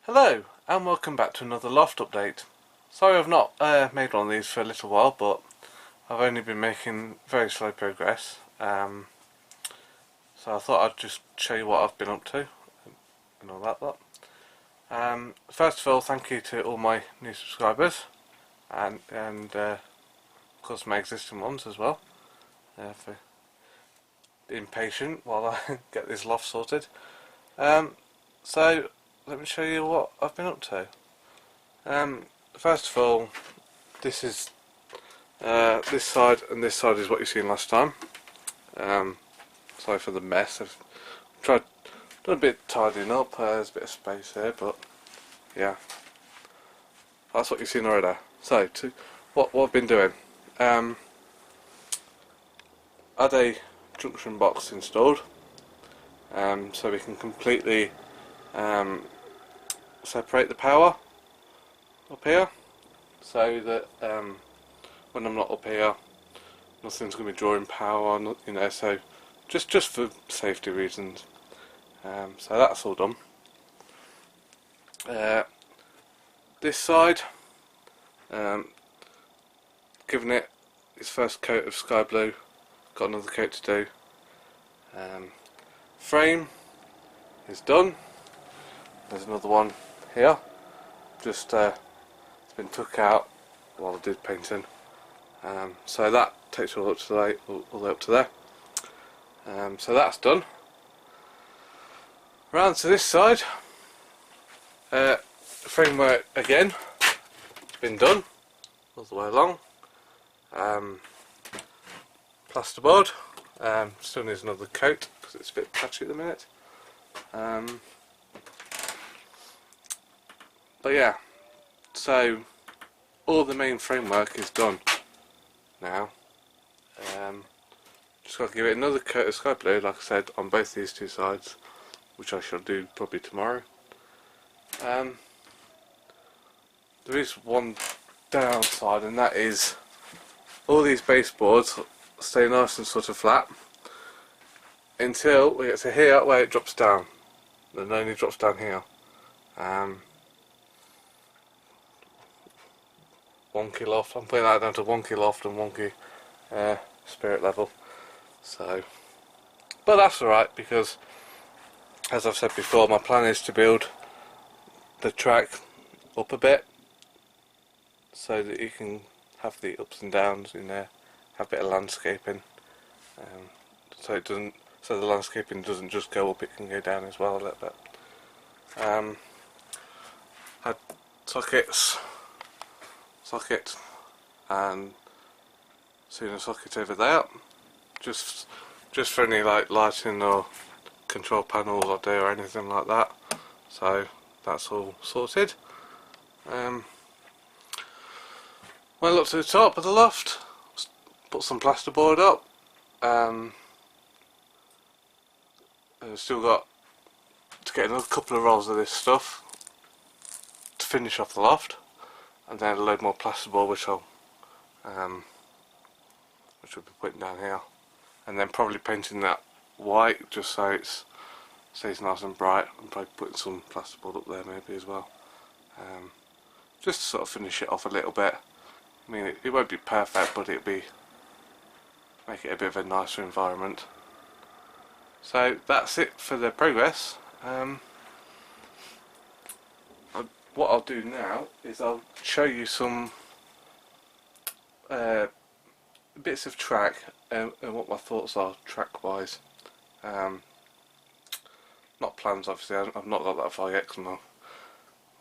Hello and welcome back to another Loft update. Sorry I've not made one of these for a little while, but I've only been making very slow progress. So I thought I'd just show you what I've been up to and all that lot. First of all, thank you to all my new subscribers and of course my existing ones as well, for being patient while I get this loft sorted. So let me show you what I've been up to. First of all, this is this side and this side is what you've seen last time. Sorry for the mess. I've done a bit tidying up. There's a bit of space here, but yeah, that's what you've seen already. So, what I've been doing. I had a junction box installed, so we can completely separate the power up here, so that when I'm not up here, nothing's going to be drawing power, you know. So just for safety reasons. So that's all done. This side, giving it its first coat of sky blue. Got another coat to do. Frame is done. There's another one here. Just it's been took out while I did painting. So that takes it all up to the way up to there. So that's done. Round to this side. Framework again. It's been done all the way along. Plasterboard. Still needs another coat because it's a bit patchy at the minute. But yeah, so all the main framework is done now. Just got to give it another coat of sky blue, like I said, on both these two sides, which I shall do probably tomorrow. There is one downside, and that is all these baseboards stay nice and sort of flat until we get to here where it drops down. It only drops down here. Wonky loft. I'm putting that down to wonky loft and wonky spirit level. So, but that's alright, because as I've said before, my plan is to build the track up a bit so that you can have the ups and downs in there, have a bit of landscaping, so the landscaping doesn't just go up, it can go down as well a little bit. Had socket and seen a socket over there, just for any like lighting or control panels I do or anything like that. So that's all sorted. Went up to the top of the loft, put some plasterboard up. I've still got to get another couple of rolls of this stuff to finish off the loft, and then a load more plasterboard, which I'll be putting down here, and then probably painting that white just so it stays nice and bright, and probably putting some plasterboard up there maybe as well, just to sort of finish it off a little bit. I mean, it won't be perfect, but it'll make it a bit of a nicer environment. So that's it for the progress. What I'll do now is I'll show you some bits of track and what my thoughts are track wise. Not plans, obviously. I've not got that far yet because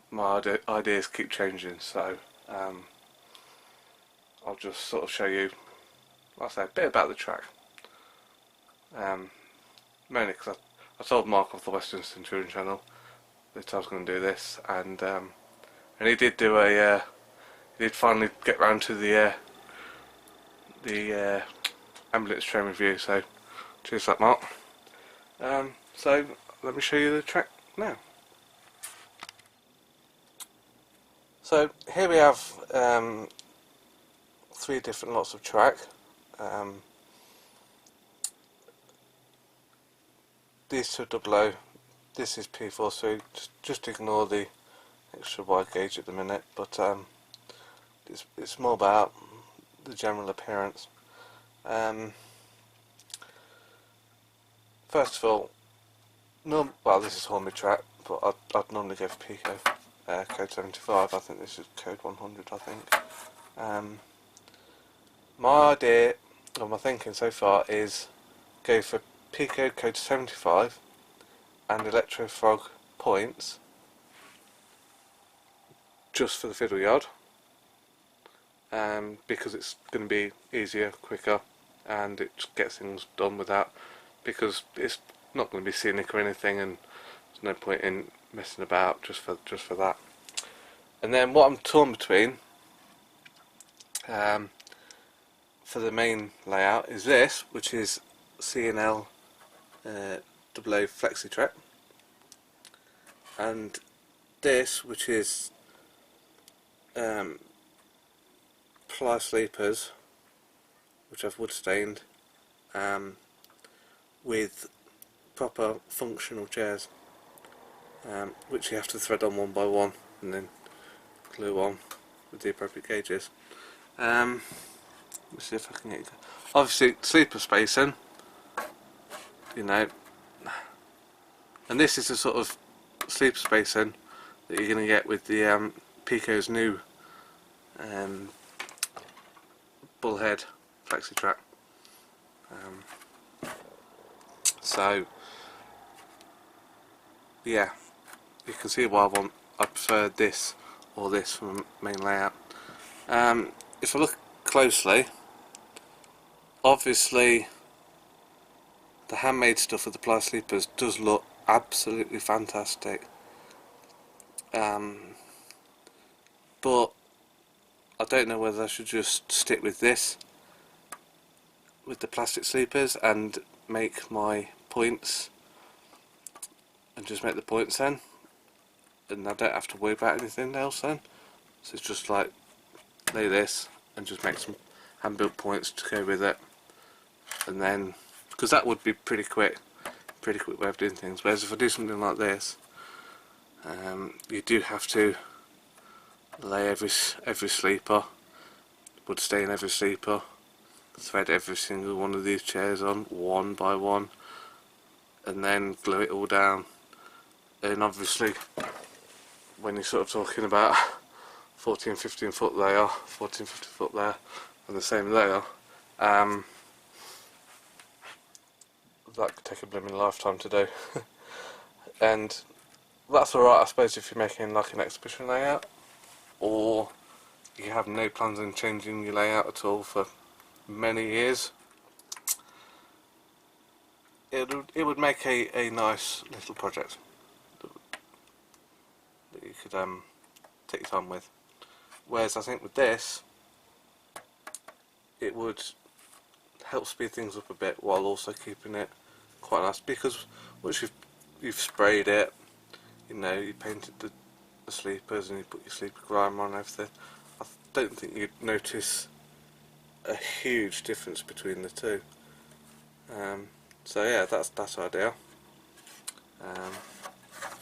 my ideas keep changing. So I'll just sort of show you, like I say, a bit about the track. Mainly because I told Mark of the Western Centurion channel that I was going to do this, and he did do he did finally get round to the ambulance train review. So cheers for that, Mark. So let me show you the track now. So here we have 3 different lots of track. These two are double O, this is P4, so just ignore the extra wide gauge at the minute, but it's more about the general appearance. First of all, well, this is Hornby track, but I'd normally go for Pico code 75. I think this is code 100. I think. My idea, or my thinking so far, is go for Pico code 75 and Electrofrog points just for the fiddle yard, because it's going to be easier, quicker, and it just gets things done with that, because it's not going to be scenic or anything, and there's no point in messing about just for that. And then what I'm torn between for the main layout is this, which is C&L double O Flexi Track, and this, which is ply sleepers, which I've wood stained, with proper functional chairs, which you have to thread on one by one and then glue on with the appropriate gauges. Let's see if I can get it. Obviously sleeper spacing, you know, and this is the sort of sleeper spacing that you're going to get with the Pico's new bullhead flexi track. So yeah, you can see why I prefer this or this from the main layout. If I look closely, obviously the handmade stuff with the ply sleepers does look absolutely fantastic, but I don't know whether I should just stick with this, with the plastic sleepers, and make my points, and just make the points then, and I don't have to worry about anything else then. So it's just like lay this and just make some hand-built points to go with it, and then, because that would be pretty quick way of doing things. Whereas if I do something like this, you do have to lay every sleeper, wood stain every sleeper, thread every single one of these chairs on one by one, and then glue it all down. And obviously when you're sort of talking about 14-15 foot layer, 14-50 foot layer on the same layer, that could take a blooming lifetime to do. And that's alright, I suppose, if you're making like an exhibition layout, or you have no plans on changing your layout at all for many years. It would make a nice little project that you could take your time with. Whereas I think with this, it would help speed things up a bit while also keeping it quite nice, because once you've sprayed it, you know, you painted the sleepers and you put your sleeper grime on and everything, I don't think you'd notice a huge difference between the two. So yeah, that's ideal.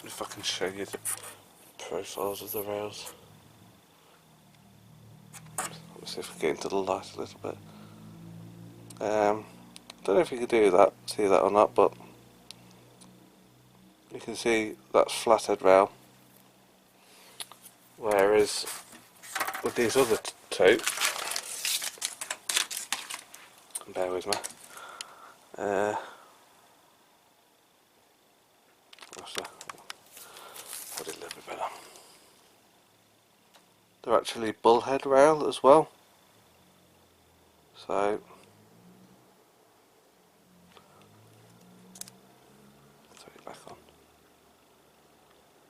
If I can show you the profiles of the rails. Let's see if we get into the light a little bit. Don't know if you can do that, see that or not, but you can see that's flathead rail, whereas with these other two, bear with me, put it a little bit better. They're actually bullhead rail as well, so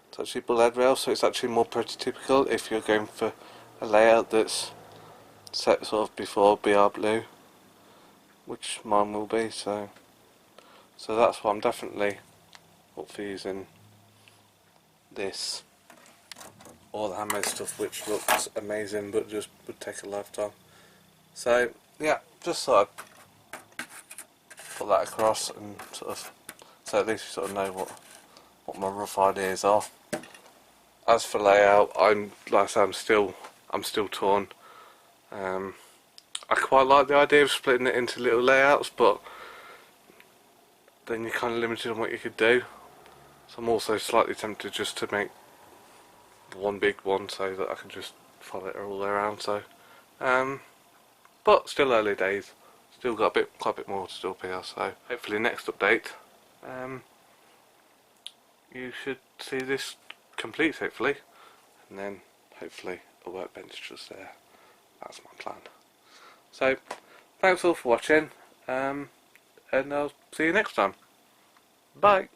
it's actually bullhead rail, so it's actually more prototypical if you're going for a layout that's set sort of before BR Blue, which mine will be. So that's why I'm definitely up for using this or the handmade stuff, which looks amazing but just would take a lifetime. So yeah, just thought I'd put that across and sort of, so at least you sort of know what my rough ideas are. as for layout, like I say, I'm still torn. I quite like the idea of splitting it into little layouts, but then you're kind of limited on what you could do. So I'm also slightly tempted just to make one big one so that I can just follow it all the way around. So, but still early days. Still got quite a bit more to do up here. So hopefully next update, you should see this complete. Hopefully, and then hopefully a workbench just there. That's my plan. So thanks all for watching, and I'll see you next time. Bye.